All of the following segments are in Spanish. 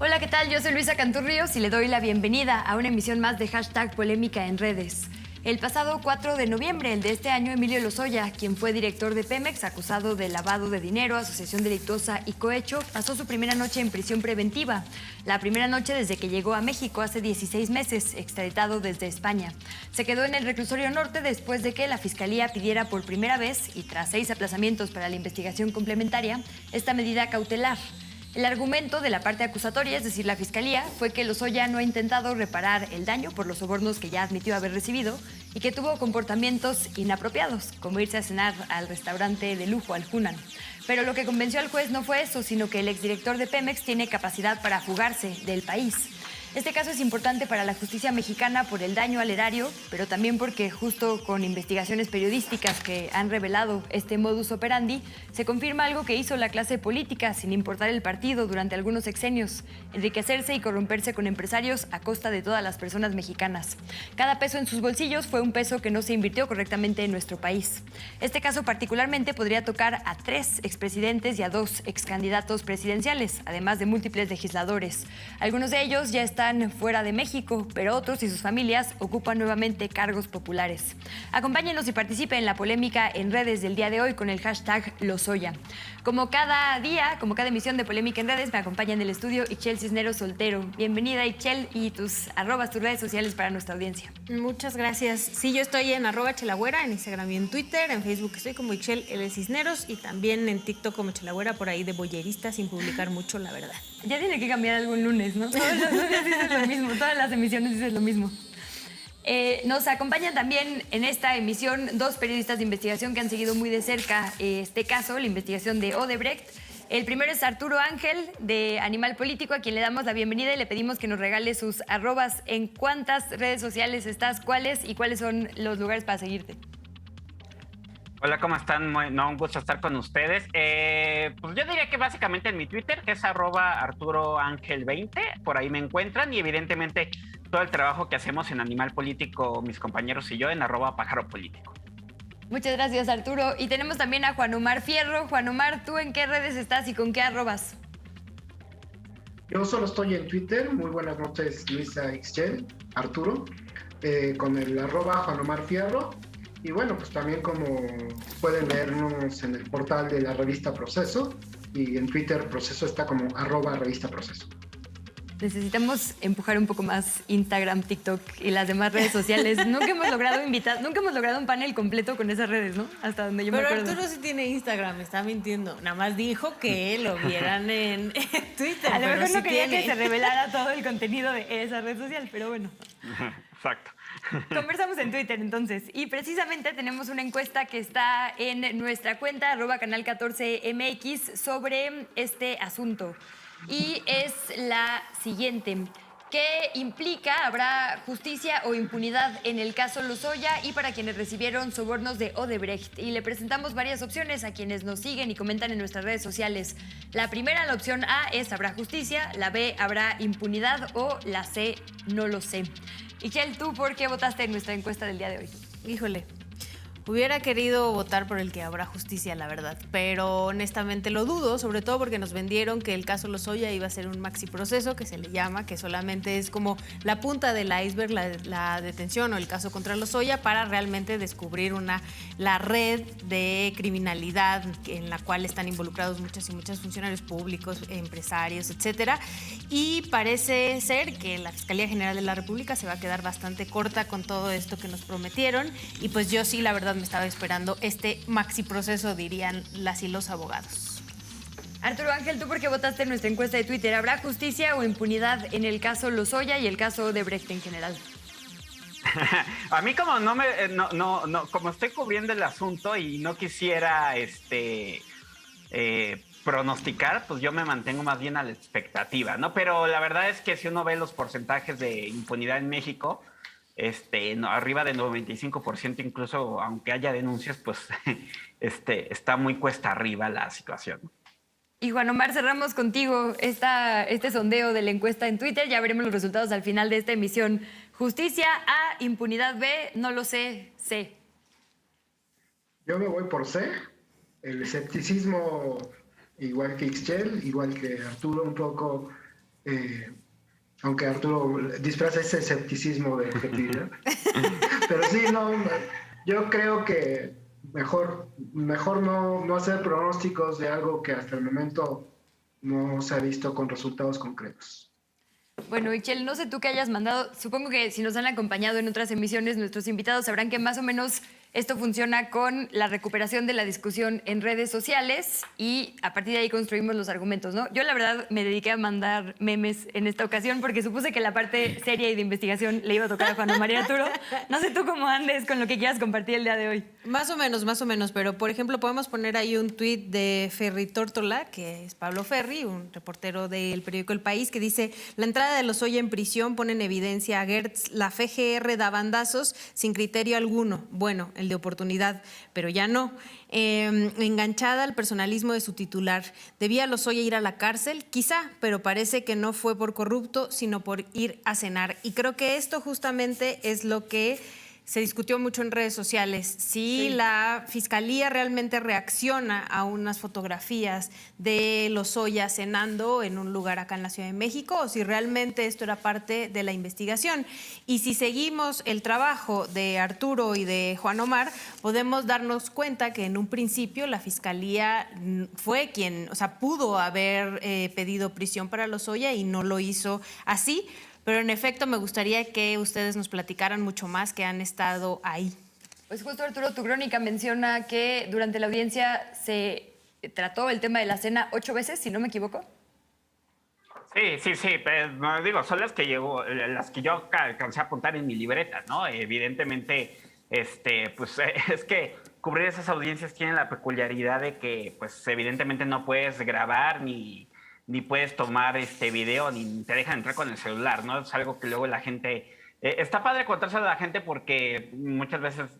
Hola, ¿qué tal? Yo soy Luisa Canturrios y le doy la bienvenida a una emisión más de Hashtag Polémica en Redes. El pasado 4 de noviembre de este año, Emilio Lozoya, quien fue director de Pemex, acusado de lavado de dinero, asociación delictuosa y cohecho, pasó su primera noche en prisión preventiva. La primera noche desde que llegó a México hace 16 meses, extraditado desde España. Se quedó en el reclusorio norte después de que la Fiscalía pidiera por primera vez, y tras 6 aplazamientos para la investigación complementaria, esta medida cautelar. El argumento de la parte acusatoria, es decir, la Fiscalía, fue que Lozoya no ha intentado reparar el daño por los sobornos que ya admitió haber recibido y que tuvo comportamientos inapropiados, como irse a cenar al restaurante de lujo Al Hunan. Pero lo que convenció al juez no fue eso, sino que el exdirector de Pemex tiene capacidad para fugarse del país. Este caso es importante para la justicia mexicana por el daño al erario, pero también porque justo con investigaciones periodísticas que han revelado este modus operandi, se confirma algo que hizo la clase política, sin importar el partido, durante algunos sexenios: enriquecerse y corromperse con empresarios a costa de todas las personas mexicanas. Cada peso en sus bolsillos fue un peso que no se invirtió correctamente en nuestro país. Este caso particularmente podría tocar a 3 expresidentes y a 2 excandidatos presidenciales, además de múltiples legisladores. Algunos de ellos ya están fuera de México, pero otros y sus familias ocupan nuevamente cargos populares. Acompáñenos y participen en la polémica en redes del día de hoy con el hashtag Lozoya. Como cada día, como cada emisión de Polémica en Redes, me acompaña en el estudio Ixchel Cisneros Soltero. Bienvenida, Ixchel, y tus redes sociales para nuestra audiencia. Muchas gracias. Sí, yo estoy en @chelagüera, en Instagram y en Twitter. En Facebook estoy como Ixchel L. Cisneros y también en TikTok como Chelagüera, por ahí de boyerista, sin publicar mucho, la verdad. Ya tiene que cambiar algún lunes, ¿no? Todos los lunes dices lo mismo, todas las emisiones dices lo mismo. Nos acompañan también en esta emisión 2 periodistas de investigación que han seguido muy de cerca este caso, la investigación de Odebrecht. El primero es Arturo Ángel, de Animal Político, a quien le damos la bienvenida y le pedimos que nos regale sus arrobas. ¿En cuántas redes sociales estás? ¿Cuáles? ¿Y cuáles son los lugares para seguirte? Hola, ¿cómo están? Un gusto estar con ustedes. Pues yo diría que básicamente en mi Twitter, que es @ArturoAngel20, por ahí me encuentran, y evidentemente todo el trabajo que hacemos en Animal Político, mis compañeros y yo, en @PájaroPolítico. Muchas gracias, Arturo. Y tenemos también a Juan Omar Fierro. Juan Omar, ¿tú en qué redes estás y con qué arrobas? Yo solo estoy en Twitter. Muy buenas noches, Luisa, Ixchel, Arturo, con el @Juan Omar Fierro. Y bueno, pues también como pueden leernos en el portal de la revista Proceso, y en Twitter Proceso está como @revista Proceso. Necesitamos empujar un poco más Instagram, TikTok y las demás redes sociales. Nunca hemos logrado un panel completo con esas redes, ¿no? Hasta donde yo me acuerdo. Pero Arturo sí tiene Instagram, está mintiendo. Nada más dijo que lo vieran en Twitter. A lo mejor sí no quería tiene. que se revelara todo el contenido de esa red social, pero bueno. Exacto. Conversamos en Twitter entonces, y precisamente tenemos una encuesta que está en nuestra cuenta @canal14mx sobre este asunto, y es la siguiente: ¿qué implica? ¿Habrá justicia o impunidad en el caso Lozoya y para quienes recibieron sobornos de Odebrecht? Y le presentamos varias opciones a quienes nos siguen y comentan en nuestras redes sociales. La primera, la opción A, es habrá justicia; la B, habrá impunidad; o la C, no lo sé. Ixchel, ¿tú por qué votaste en nuestra encuesta del día de hoy? Híjole, hubiera querido votar por el que habrá justicia, la verdad, pero honestamente lo dudo, sobre todo porque nos vendieron que el caso Lozoya iba a ser un maxi proceso, que se le llama, que solamente es como la punta del iceberg, la detención o el caso contra Lozoya, para realmente descubrir la red de criminalidad en la cual están involucrados muchos funcionarios públicos, empresarios, etcétera. Y parece ser que la Fiscalía General de la República se va a quedar bastante corta con todo esto que nos prometieron, y pues yo sí, la verdad, me estaba esperando este maxi proceso, dirían las y los abogados. Arturo Ángel, ¿tú por qué votaste en nuestra encuesta de Twitter? ¿Habrá justicia o impunidad en el caso Lozoya y el caso Odebrecht en general? A mí, como como estoy cubriendo el asunto y no quisiera pronosticar, pues yo me mantengo más bien a la expectativa, ¿no? Pero la verdad es que si uno ve los porcentajes de impunidad en México, arriba del 95%, incluso aunque haya denuncias, pues está muy cuesta arriba la situación. Y Juan Omar, cerramos contigo este sondeo de la encuesta en Twitter. Ya veremos los resultados al final de esta emisión. Justicia A, impunidad B, no lo sé, C. Yo me voy por C. El escepticismo, igual que Ixchel, igual que Arturo, un poco aunque Arturo disfraza ese escepticismo de objetividad. Pero sí, no, yo creo que mejor no hacer pronósticos de algo que hasta el momento no se ha visto con resultados concretos. Bueno, Ixchel, no sé tú qué hayas mandado. Supongo que si nos han acompañado en otras emisiones, nuestros invitados sabrán que más o menos esto funciona con la recuperación de la discusión en redes sociales y a partir de ahí construimos los argumentos, ¿no? Yo la verdad me dediqué a mandar memes en esta ocasión porque supuse que la parte seria y de investigación le iba a tocar a Juan Omar y Arturo. No sé tú cómo andes con lo que quieras compartir el día de hoy. Más o menos, pero por ejemplo podemos poner ahí un tuit de Ferry Tórtola, que es Pablo Ferry, un reportero del periódico El País, que dice: la entrada de Lozoya en prisión pone en evidencia a Gertz, la FGR da bandazos sin criterio alguno, bueno, el de oportunidad, pero ya no. Enganchada al personalismo de su titular. ¿Debía Lozoya ir a la cárcel? Quizá, pero parece que no fue por corrupto, sino por ir a cenar. Y creo que esto justamente es lo que se discutió mucho en redes sociales. Si la Fiscalía realmente reacciona a unas fotografías de Lozoya cenando en un lugar acá en la Ciudad de México, o si realmente esto era parte de la investigación. Y si seguimos el trabajo de Arturo y de Juan Omar, podemos darnos cuenta que en un principio la Fiscalía fue quien, pudo haber pedido prisión para Lozoya y no lo hizo así. Pero en efecto me gustaría que ustedes nos platicaran mucho más, que han estado ahí. Pues justo, Arturo, tu crónica menciona que durante la audiencia se trató el tema de la cena 8 veces, si no me equivoco. Sí, pero, digo, son las que yo alcancé a apuntar en mi libreta, ¿no? Evidentemente, pues es que cubrir esas audiencias tiene la peculiaridad de que, pues evidentemente no puedes grabar ni puedes tomar video, ni te dejan entrar con el celular, ¿no? Es algo que luego la gente... está padre contárselo a la gente porque muchas veces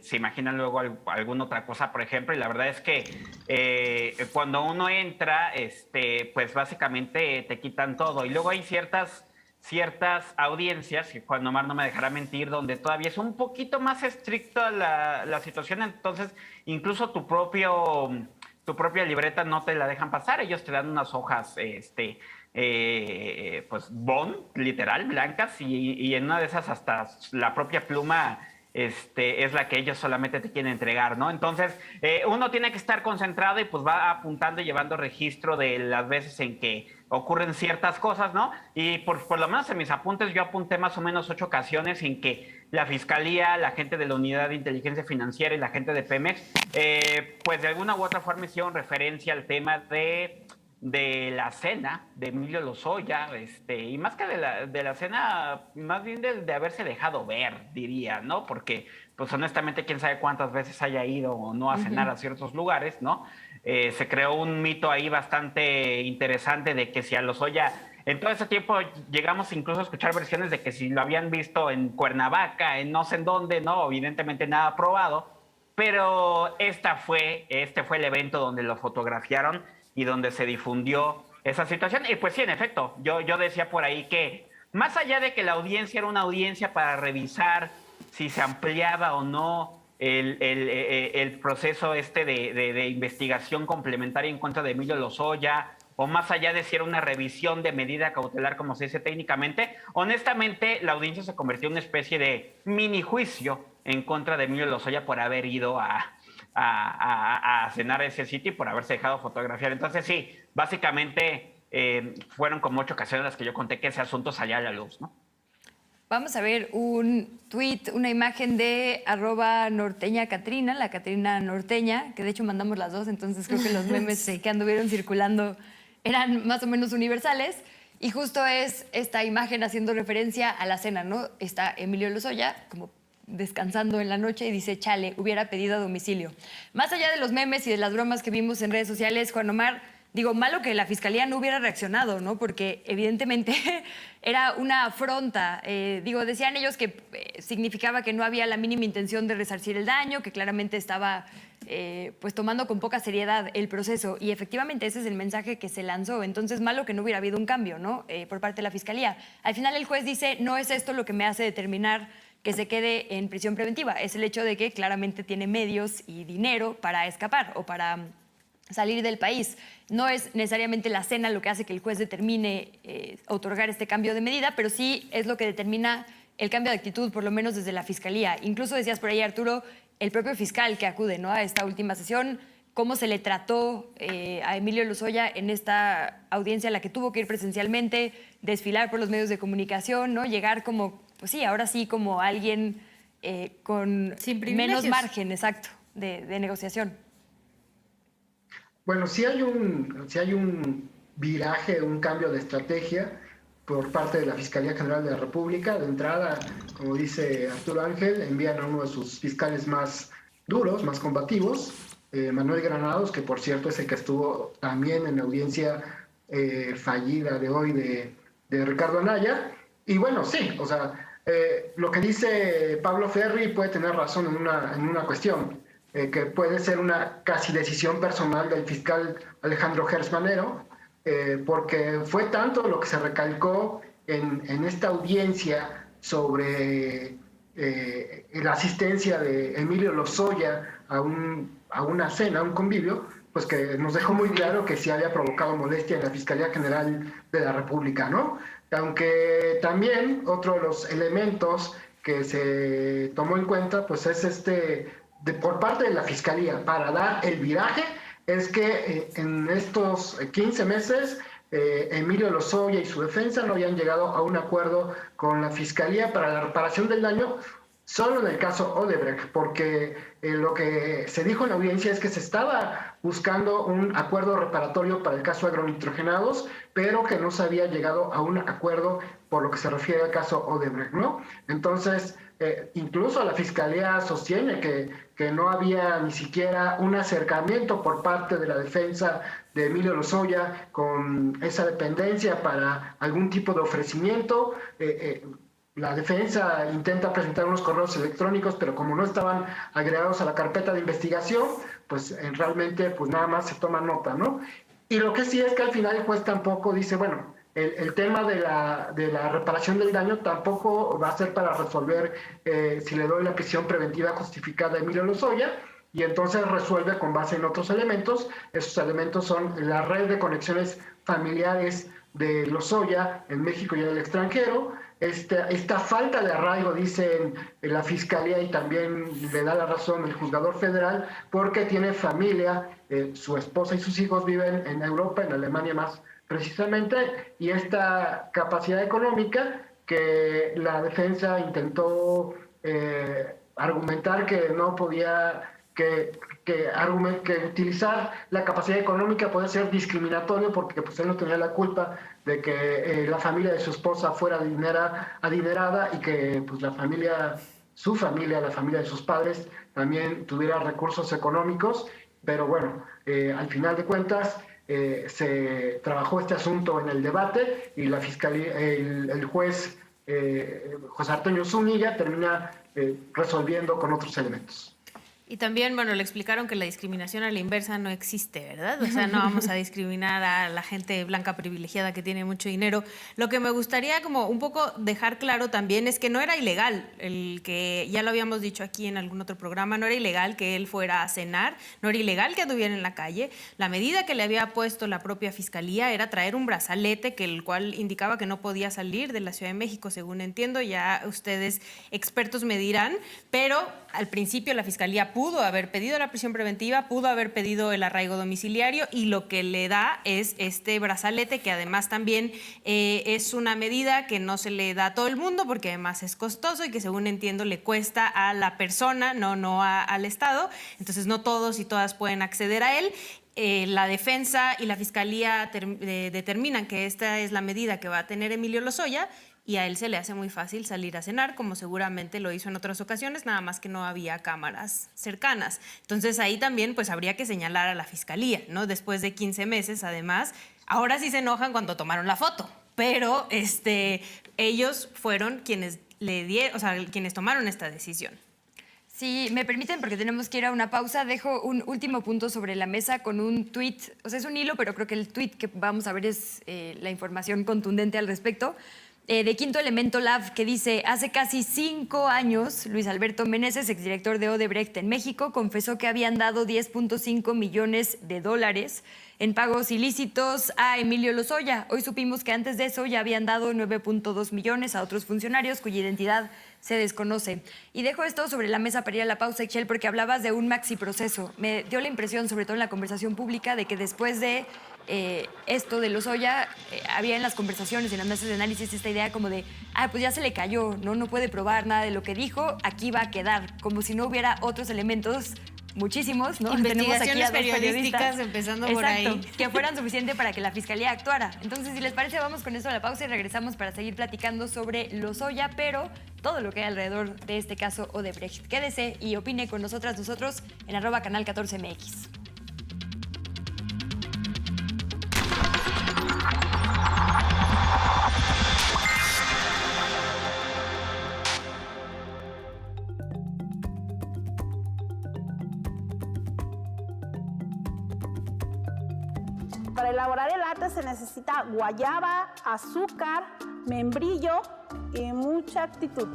se imaginan luego alguna otra cosa, por ejemplo, y la verdad es que cuando uno entra, pues básicamente te quitan todo. Y luego hay ciertas audiencias, que Juan Omar no me dejará mentir, donde todavía es un poquito más estricta la situación, entonces incluso tu propia libreta no te la dejan pasar, ellos te dan unas hojas, pues bond, literal, blancas, y en una de esas hasta la propia pluma es la que ellos solamente te quieren entregar, ¿no? Entonces, uno tiene que estar concentrado y pues va apuntando y llevando registro de las veces en que ocurren ciertas cosas, ¿no? Y por lo menos en mis apuntes yo apunté más o menos 8 ocasiones en que la Fiscalía, la gente de la Unidad de Inteligencia Financiera y la gente de Pemex, pues de alguna u otra forma hicieron referencia al tema de la cena de Emilio Lozoya, y más que de la cena, más bien de haberse dejado ver, diría, ¿no? Porque, pues honestamente, quién sabe cuántas veces haya ido o no a cenar a ciertos lugares, ¿no? Se creó un mito ahí bastante interesante de que si a Lozoya, en todo ese tiempo llegamos incluso a escuchar versiones de que si lo habían visto en Cuernavaca, en no sé en dónde, ¿no? Evidentemente nada probado, pero este fue el evento donde lo fotografiaron y donde se difundió esa situación. Y pues sí, en efecto, yo decía por ahí que más allá de que la audiencia era una audiencia para revisar si se ampliaba o no el proceso de investigación complementaria en contra de Emilio Lozoya, o más allá de si era una revisión de medida cautelar, como se dice técnicamente, honestamente la audiencia se convirtió en una especie de mini juicio en contra de Emilio Lozoya por haber ido a cenar a ese sitio y por haberse dejado fotografiar. Entonces sí, básicamente fueron como 8 ocasiones las que yo conté que ese asunto salía a la luz, ¿no? Vamos a ver un tweet, una imagen de @norteñacatrina, la Catrina norteña, que de hecho mandamos las dos, entonces creo que los memes que anduvieron circulando eran más o menos universales. Y justo es esta imagen haciendo referencia a la cena, ¿no? Está Emilio Lozoya como descansando en la noche y dice, chale, hubiera pedido a domicilio. Más allá de los memes y de las bromas que vimos en redes sociales, Juan Omar, digo, malo que la Fiscalía no hubiera reaccionado, ¿no? Porque evidentemente era una afronta. Decían ellos que significaba que no había la mínima intención de resarcir el daño, que claramente estaba pues tomando con poca seriedad el proceso. Y efectivamente ese es el mensaje que se lanzó. Entonces, malo que no hubiera habido un cambio, ¿no? Por parte de la Fiscalía. Al final el juez dice, no es esto lo que me hace determinar que se quede en prisión preventiva. Es el hecho de que claramente tiene medios y dinero para escapar o para salir del país. No es necesariamente la cena lo que hace que el juez determine otorgar este cambio de medida, pero sí es lo que determina el cambio de actitud, por lo menos desde la Fiscalía. Incluso decías por ahí, Arturo, el propio fiscal que acude, ¿no?, a esta última sesión, cómo se le trató a Emilio Lozoya en esta audiencia a la que tuvo que ir presencialmente, desfilar por los medios de comunicación, ¿no?, llegar como, pues sí, ahora sí como alguien con menos margen, exacto, de negociación. Bueno, sí hay un viraje, un cambio de estrategia por parte de la Fiscalía General de la República. De entrada, como dice Arturo Ángel, envían a uno de sus fiscales más duros, más combativos, Manuel Granados, que por cierto es el que estuvo también en la audiencia fallida de hoy de Ricardo Anaya. Y bueno, sí, o sea, lo que dice Pablo Ferri puede tener razón en una cuestión. Que puede ser una casi decisión personal del fiscal Alejandro Gertz Manero, porque fue tanto lo que se recalcó en esta audiencia sobre la asistencia de Emilio Lozoya a una cena, a un convivio, pues que nos dejó muy claro que sí había provocado molestia en la Fiscalía General de la República, ¿no? Aunque también otro de los elementos que se tomó en cuenta, pues es por parte de la Fiscalía para dar el viraje, es que en estos 15 meses Emilio Lozoya y su defensa no habían llegado a un acuerdo con la Fiscalía para la reparación del daño solo en el caso Odebrecht, porque lo que se dijo en la audiencia es que se estaba buscando un acuerdo reparatorio para el caso agronitrogenados, pero que no se había llegado a un acuerdo por lo que se refiere al caso Odebrecht, ¿no? Entonces, incluso la Fiscalía sostiene que no había ni siquiera un acercamiento por parte de la defensa de Emilio Lozoya con esa dependencia para algún tipo de ofrecimiento. La defensa intenta presentar unos correos electrónicos, pero como no estaban agregados a la carpeta de investigación, pues realmente pues nada más se toma nota, ¿no? Y lo que sí es que al final el juez tampoco dice, bueno, el tema de la reparación del daño tampoco va a ser para resolver si le doy la prisión preventiva justificada a Emilio Lozoya, y entonces resuelve con base en otros elementos. Esos elementos son la red de conexiones familiares de Lozoya en México y en el extranjero, esta falta de arraigo, dicen la Fiscalía, y también le da la razón el juzgador federal, porque tiene familia, su esposa y sus hijos viven en Europa, en Alemania más precisamente, y esta capacidad económica que la defensa intentó argumentar que no podía, que utilizar la capacidad económica puede ser discriminatorio porque pues él no tenía la culpa de que la familia de su esposa fuera adinerada y que pues su familia, la familia de sus padres también tuviera recursos económicos, pero bueno, al final de cuentas se trabajó este asunto en el debate y la Fiscalía, el juez José Antonio Zúñiga termina resolviendo con otros elementos. Y también, bueno, le explicaron que la discriminación a la inversa no existe, ¿verdad? O sea, no vamos a discriminar a la gente blanca privilegiada que tiene mucho dinero. Lo que me gustaría como un poco dejar claro también es que no era ilegal, el que ya lo habíamos dicho aquí en algún otro programa, no era ilegal que él fuera a cenar, no era ilegal que anduviera en la calle. La medida que le había puesto la propia Fiscalía era traer un brazalete el cual indicaba que no podía salir de la Ciudad de México, según entiendo, ya ustedes expertos me dirán, pero al principio la Fiscalía pudo haber pedido la prisión preventiva, pudo haber pedido el arraigo domiciliario, y lo que le da es este brazalete, que además también es una medida que no se le da a todo el mundo porque además es costoso y que según entiendo le cuesta a la persona, no al Estado. Entonces no todos y todas pueden acceder a él. La defensa y la Fiscalía determinan que esta es la medida que va a tener Emilio Lozoya, y a él se le hace muy fácil salir a cenar, como seguramente lo hizo en otras ocasiones, nada más que no había cámaras cercanas. Entonces ahí también pues habría que señalar a la Fiscalía, ¿no? Después de 15 meses, además, ahora sí se enojan cuando tomaron la foto, pero ellos fueron quienes quienes tomaron esta decisión. Si me permiten, porque tenemos que ir a una pausa, dejo un último punto sobre la mesa con un tuit, o sea, es un hilo, pero creo que el tuit que vamos a ver es la información contundente al respecto. de Quinto Elemento Lab, que dice: hace casi 5 años, Luis Alberto Meneses, exdirector de Odebrecht en México, confesó que habían dado $10.5 millones en pagos ilícitos a Emilio Lozoya. Hoy supimos que antes de eso ya habían dado 9.2 millones a otros funcionarios cuya identidad se desconoce. Y dejo esto sobre la mesa para ir a la pausa, Ixchel, porque hablabas de un maxi proceso. Me dio la impresión, sobre todo en la conversación pública, de que después de esto de Lozoya, había en las conversaciones, en las mesas de análisis, esta idea como de, pues ya se le cayó, no puede probar nada de lo que dijo, aquí va a quedar, como si no hubiera otros elementos, muchísimos, ¿no? Investigaciones periodísticas, empezando por ahí. Que fueran suficientes para que la Fiscalía actuara. Entonces, si les parece, vamos con eso a la pausa y regresamos para seguir platicando sobre Lozoya, pero todo lo que hay alrededor de este caso Odebrecht. Quédese y opine con nosotros en @canal14mx. Para elaborar el ate se necesita guayaba, azúcar, membrillo y mucha actitud.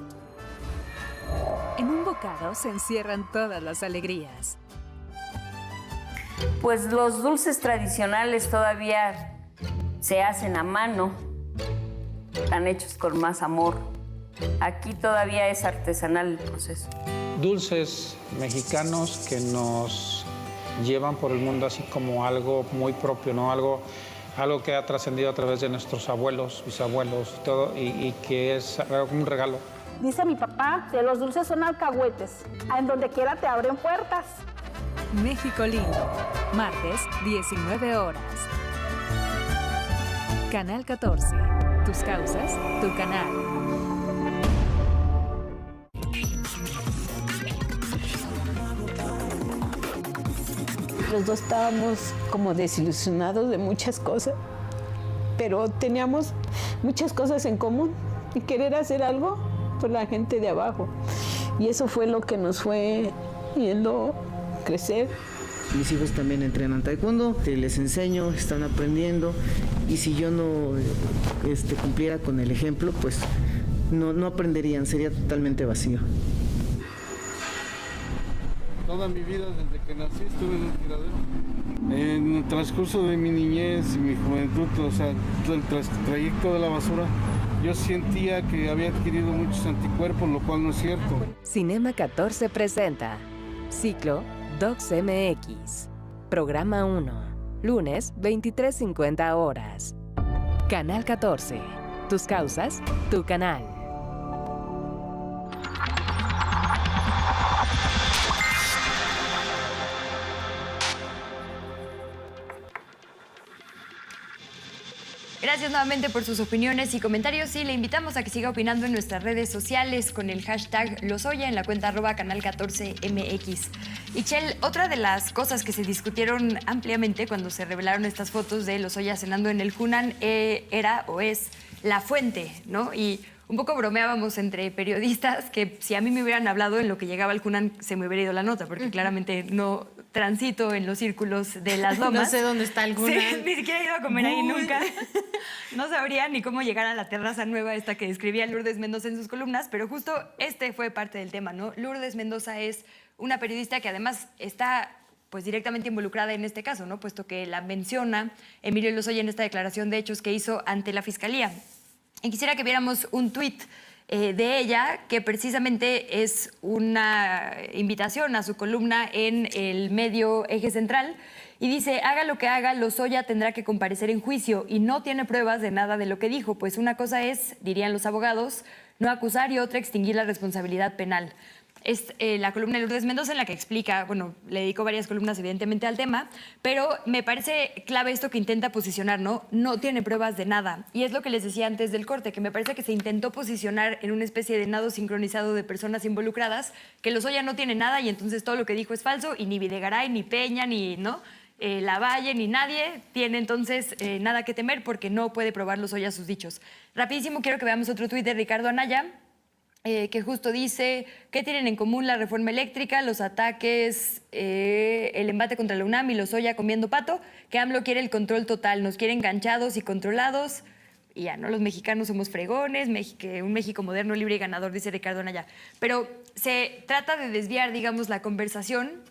En un bocado se encierran todas las alegrías. Pues los dulces tradicionales todavía se hacen a mano, están hechos con más amor. Aquí todavía es artesanal el proceso. Dulces mexicanos que nos llevan por el mundo así como algo muy propio, ¿no? Algo que ha trascendido a través de nuestros abuelos, bisabuelos y todo, y que es un regalo. Dice mi papá que los dulces son alcahuetes. En donde quiera te abren puertas. México lindo, martes, 19 horas. Canal 14, tus causas, tu canal. Los dos estábamos como desilusionados de muchas cosas, pero teníamos muchas cosas en común y querer hacer algo por la gente de abajo. Y eso fue lo que nos fue viendo crecer. Mis hijos también entrenan taekwondo, les enseño, están aprendiendo, y si yo no cumpliera con el ejemplo, pues no aprenderían, sería totalmente vacío. Toda mi vida, desde que nací, estuve en un tiradero. En el transcurso de mi niñez y mi juventud, o sea, todo el trayecto de la basura, yo sentía que había adquirido muchos anticuerpos, lo cual no es cierto. Cinema 14 presenta Ciclo Docs MX. Programa 1. Lunes, 23:50 horas. Canal 14. Tus causas, tu canal. Gracias nuevamente por sus opiniones y comentarios y le invitamos a que siga opinando en nuestras redes sociales con el hashtag Lozoya en la cuenta @canal14mx. Ixchel, otra de las cosas que se discutieron ampliamente cuando se revelaron estas fotos de Lozoya cenando en el Hunan era o es la fuente, ¿no? Y un poco bromeábamos entre periodistas que si a mí me hubieran hablado en lo que llegaba al Hunan se me hubiera ido la nota, porque claramente no transito en los círculos de las lomas. No sé dónde está el Hunan. Sí, ni siquiera he ido a comer ahí nunca. No sabría ni cómo llegar a la terraza nueva esta que describía Lourdes Mendoza en sus columnas, pero justo este fue parte del tema, ¿no? Lourdes Mendoza es una periodista que además está pues directamente involucrada en este caso, ¿no? Puesto que la menciona Emilio Lozoya en esta declaración de hechos que hizo ante la Fiscalía. Y quisiera que viéramos un tuit de ella, que precisamente es una invitación a su columna en el medio Eje Central, y dice: haga lo que haga, Lozoya tendrá que comparecer en juicio y no tiene pruebas de nada de lo que dijo, pues una cosa es, dirían los abogados, no acusar y otra extinguir la responsabilidad penal. Es la columna de Lourdes Mendoza en la que explica, bueno, le dedicó varias columnas evidentemente al tema, pero me parece clave esto que intenta posicionar, ¿no? No tiene pruebas de nada. Y es lo que les decía antes del corte, que me parece que se intentó posicionar en una especie de nado sincronizado de personas involucradas, que Lozoya no tiene nada y entonces todo lo que dijo es falso, y ni Videgaray, ni Peña, ni ¿no? Lavalle, ni nadie tiene entonces nada que temer porque no puede probar Lozoya sus dichos. Rapidísimo quiero que veamos otro tuit de Ricardo Anaya, que justo dice: ¿qué tienen en común la reforma eléctrica, los ataques, el embate contra la UNAM y Lozoya comiendo pato? Que AMLO quiere el control total, nos quiere enganchados y controlados. y ya, ¿no? Los mexicanos somos fregones, un México moderno, libre y ganador, dice Ricardo Anaya. Pero se trata de desviar, digamos, la conversación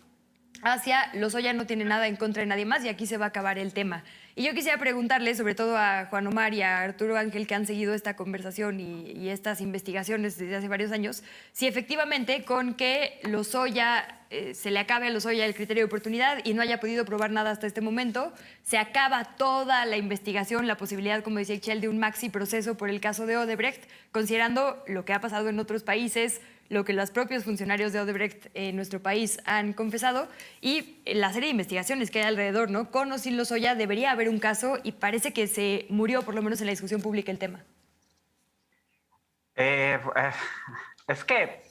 hacia Lozoya no tiene nada en contra de nadie más y aquí se va a acabar el tema. Y yo quisiera preguntarle, sobre todo a Juan Omar y a Arturo Ángel, que han seguido esta conversación y estas investigaciones desde hace varios años, si efectivamente con que Lozoya, se le acabe a Lozoya el criterio de oportunidad y no haya podido probar nada hasta este momento, se acaba toda la investigación, la posibilidad, como decía Ixchel, de un maxi proceso por el caso de Odebrecht, considerando lo que ha pasado en otros países, lo que los propios funcionarios de Odebrecht en nuestro país han confesado y la serie de investigaciones que hay alrededor, ¿no? Con o sin Lozoya debería haber un caso y parece que se murió, por lo menos en la discusión pública, el tema. Es que,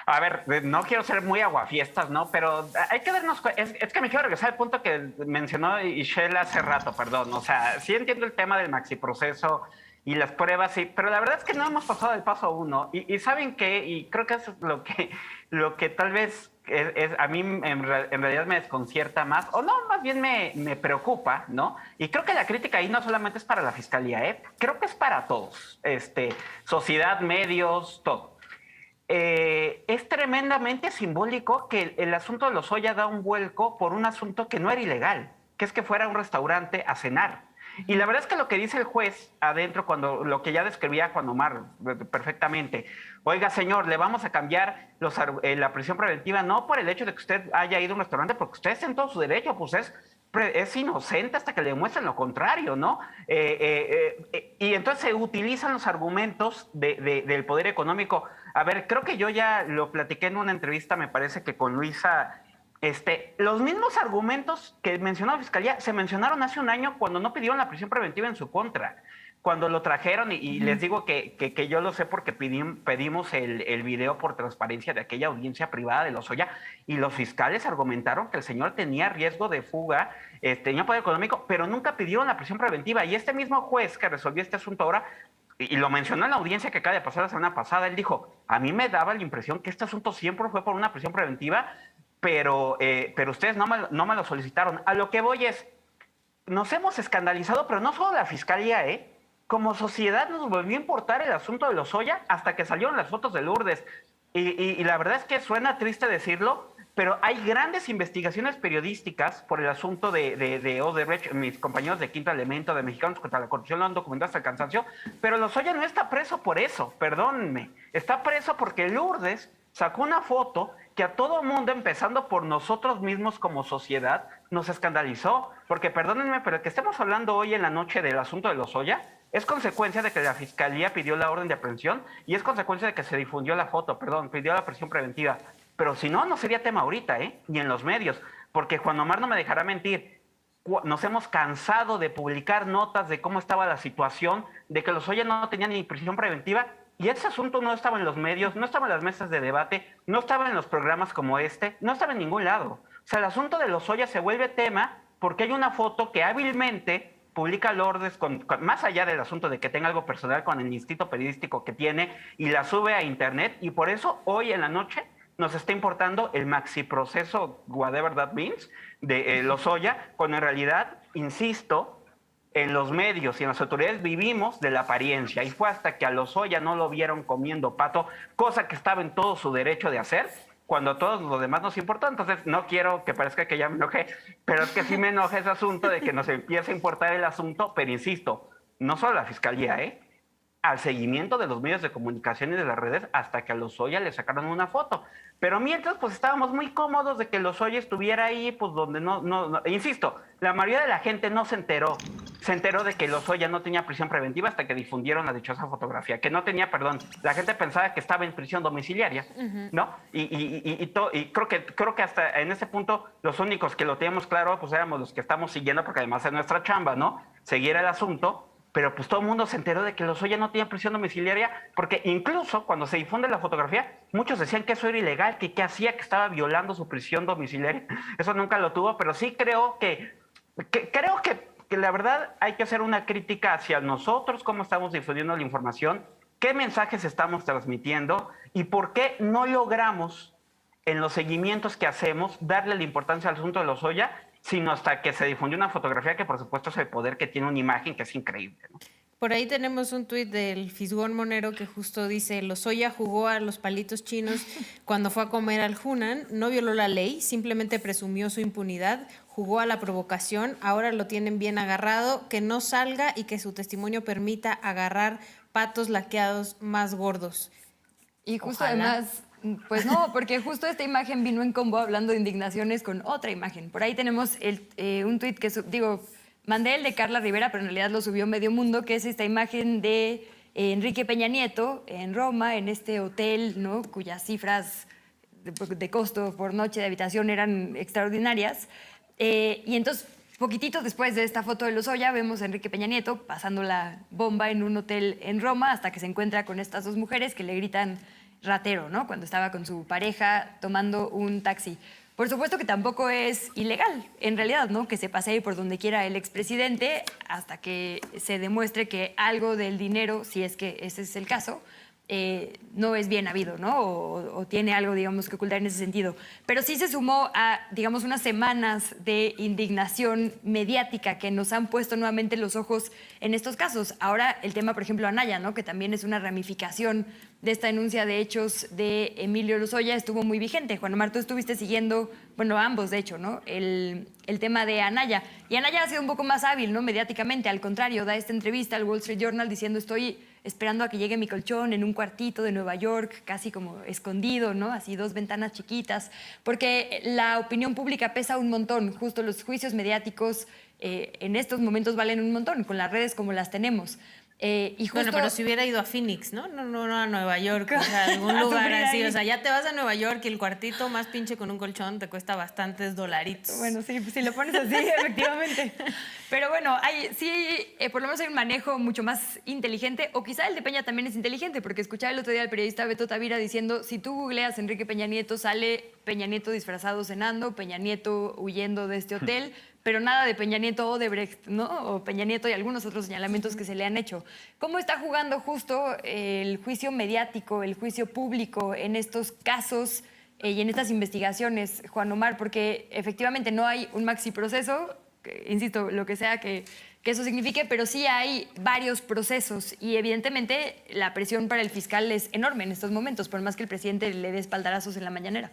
a ver, no quiero ser muy aguafiestas, ¿no? Pero hay que darnos cuenta, es que me quiero regresar al punto que mencionó Ixchel hace rato, perdón. O sea, sí entiendo el tema del maxiproceso y las pruebas, sí, pero la verdad es que no hemos pasado del paso 1. Y ¿saben qué? Y creo que eso es lo que tal vez a mí en realidad me desconcierta más, o no, más bien me preocupa, ¿no? Y creo que la crítica ahí no solamente es para la Fiscalía, creo que es para todos, sociedad, medios, todo. Es tremendamente simbólico que el asunto de Lozoya da un vuelco por un asunto que no era ilegal, que es que fuera a un restaurante a cenar. Y la verdad es que lo que dice el juez adentro, cuando lo que ya describía Juan Omar perfectamente, oiga, señor, le vamos a cambiar la prisión preventiva, no por el hecho de que usted haya ido a un restaurante, porque usted está en todo su derecho, pues es inocente hasta que le demuestren lo contrario, ¿no? Y entonces se utilizan los argumentos del poder económico. A ver, creo que yo ya lo platiqué en una entrevista, me parece que con Luisa. Los mismos argumentos que mencionó la Fiscalía se mencionaron hace un año cuando no pidieron la prisión preventiva en su contra. Cuando lo trajeron, y les digo que yo lo sé porque pedimos el video por transparencia de aquella audiencia privada de Lozoya, y los fiscales argumentaron que el señor tenía riesgo de fuga, tenía poder económico, pero nunca pidieron la prisión preventiva. Y este mismo juez que resolvió este asunto ahora, y lo mencionó en la audiencia que acaba de pasar la semana pasada, él dijo, a mí me daba la impresión que este asunto siempre fue por una prisión preventiva, pero ustedes no me lo solicitaron. A lo que voy es, nos hemos escandalizado, pero no solo la Fiscalía, como sociedad nos volvió a importar el asunto de Lozoya hasta que salieron las fotos de Lourdes. Y la verdad es que suena triste decirlo, pero hay grandes investigaciones periodísticas por el asunto de Odebrecht. Mis compañeros de Quinto Elemento, de Mexicanos contra la Corrupción, lo han documentado hasta el cansancio, pero Lozoya no está preso por eso, perdónenme. Está preso porque Lourdes sacó una foto que a todo mundo, empezando por nosotros mismos como sociedad, nos escandalizó. Porque perdónenme, pero que estemos hablando hoy en la noche del asunto de Lozoya es consecuencia de que la Fiscalía pidió la orden de aprehensión y es consecuencia de que se difundió la foto, pidió la prisión preventiva. Pero si no, no sería tema ahorita, ni en los medios. Porque Juan Omar no me dejará mentir. Nos hemos cansado de publicar notas de cómo estaba la situación, de que Lozoya no tenía ni prisión preventiva. Y ese asunto no estaba en los medios, no estaba en las mesas de debate, no estaba en los programas como este, no estaba en ningún lado. O sea, el asunto de Lozoya se vuelve tema porque hay una foto que hábilmente publica Lourdes, más allá del asunto de que tenga algo personal con el instinto periodístico que tiene, y la sube a internet, y por eso hoy en la noche nos está importando el maxiproceso, whatever that means, de Lozoya, cuando en realidad, insisto, en los medios y en las autoridades vivimos de la apariencia, y fue hasta que a Lozoya no lo vieron comiendo pato, cosa que estaba en todo su derecho de hacer, cuando a todos los demás nos importó. Entonces no quiero que parezca que ya me enojé, pero es que sí me enoja ese asunto de que nos empiece a importar el asunto, pero insisto, no solo la Fiscalía, al seguimiento de los medios de comunicación y de las redes, hasta que a Lozoya le sacaron una foto. Pero mientras, pues estábamos muy cómodos de que Lozoya estuviera ahí, pues donde no. Insisto, la mayoría de la gente no se enteró. Se enteró de que Lozoya no tenía prisión preventiva hasta que difundieron la dichosa fotografía. Que no tenía, perdón, la gente pensaba que estaba en prisión domiciliaria, ¿no? Y creo que hasta en ese punto los únicos que lo teníamos claro, pues éramos los que estamos siguiendo, porque además es nuestra chamba, ¿no? Seguir el asunto. Pero pues todo el mundo se enteró de que Lozoya no tenía prisión domiciliaria, porque incluso cuando se difunde la fotografía, muchos decían que eso era ilegal, que qué hacía, que estaba violando su prisión domiciliaria. Eso nunca lo tuvo, pero sí creo que la verdad hay que hacer una crítica hacia nosotros, cómo estamos difundiendo la información, qué mensajes estamos transmitiendo y por qué no logramos en los seguimientos que hacemos darle la importancia al asunto de Lozoya, sino hasta que se difundió una fotografía que por supuesto es el poder que tiene una imagen que es increíble, ¿no? Por ahí tenemos un tuit del Fisgón Monero que justo dice: Lozoya jugó a los palitos chinos cuando fue a comer al Hunan, no violó la ley, simplemente presumió su impunidad, jugó a la provocación, ahora lo tienen bien agarrado, que no salga y que su testimonio permita agarrar patos laqueados más gordos. Y justo Ojalá. además, pues no, porque justo esta imagen vino en combo hablando de indignaciones con otra imagen. Por ahí tenemos un tuit que, mandé el de Carla Rivera, pero en realidad lo subió Medio Mundo, que es esta imagen de Enrique Peña Nieto en Roma, en este hotel, ¿no?, cuyas cifras de costo por noche de habitación eran extraordinarias. Y entonces, poquitito después de esta foto de Lozoya, vemos a Enrique Peña Nieto pasando la bomba en un hotel en Roma hasta que se encuentra con estas dos mujeres que le gritan ratero, ¿no?, cuando estaba con su pareja tomando un taxi. Por supuesto que tampoco es ilegal, en realidad, ¿no?, que se pasee por donde quiera el expresidente hasta que se demuestre que algo del dinero, si es que ese es el caso, no es bien habido, ¿no?, o tiene algo, digamos, que ocultar en ese sentido. Pero sí se sumó a, digamos, unas semanas de indignación mediática que nos han puesto nuevamente los ojos en estos casos. Ahora el tema, por ejemplo, Anaya, ¿no?, que también es una ramificación de esta denuncia de hechos de Emilio Lozoya, estuvo muy vigente. Juan Omar, tú estuviste siguiendo, bueno, ambos, de hecho, ¿no?, el tema de Anaya. Y Anaya ha sido un poco más hábil, ¿no?, mediáticamente. Al contrario, da esta entrevista al Wall Street Journal diciendo: estoy esperando a que llegue mi colchón en un cuartito de Nueva York, casi como escondido, ¿no?, así 2 ventanas chiquitas, porque la opinión pública pesa un montón. Justo los juicios mediáticos en estos momentos valen un montón, con las redes como las tenemos. Y justo... Bueno, pero si hubiera ido a Phoenix, ¿no? No a Nueva York, o sea, algún lugar así. O sea, ya te vas a Nueva York y el cuartito más pinche con un colchón te cuesta bastantes dolaritos. Bueno, sí, si lo pones así, efectivamente. Pero bueno, por lo menos hay un manejo mucho más inteligente, o quizá el de Peña también es inteligente, porque escuchaba el otro día al periodista Beto Tavira diciendo: si tú googleas Enrique Peña Nieto, sale Peña Nieto disfrazado cenando, Peña Nieto huyendo de este hotel, pero nada de Peña Nieto Odebrecht, ¿no?, o Peña Nieto y algunos otros señalamientos que se le han hecho. ¿Cómo está jugando justo el juicio mediático, el juicio público en estos casos y en estas investigaciones, Juan Omar? Porque efectivamente no hay un maxi proceso, insisto, lo que sea que eso signifique, pero sí hay varios procesos y evidentemente la presión para el fiscal es enorme en estos momentos, por más que el presidente le dé espaldarazos en la mañanera.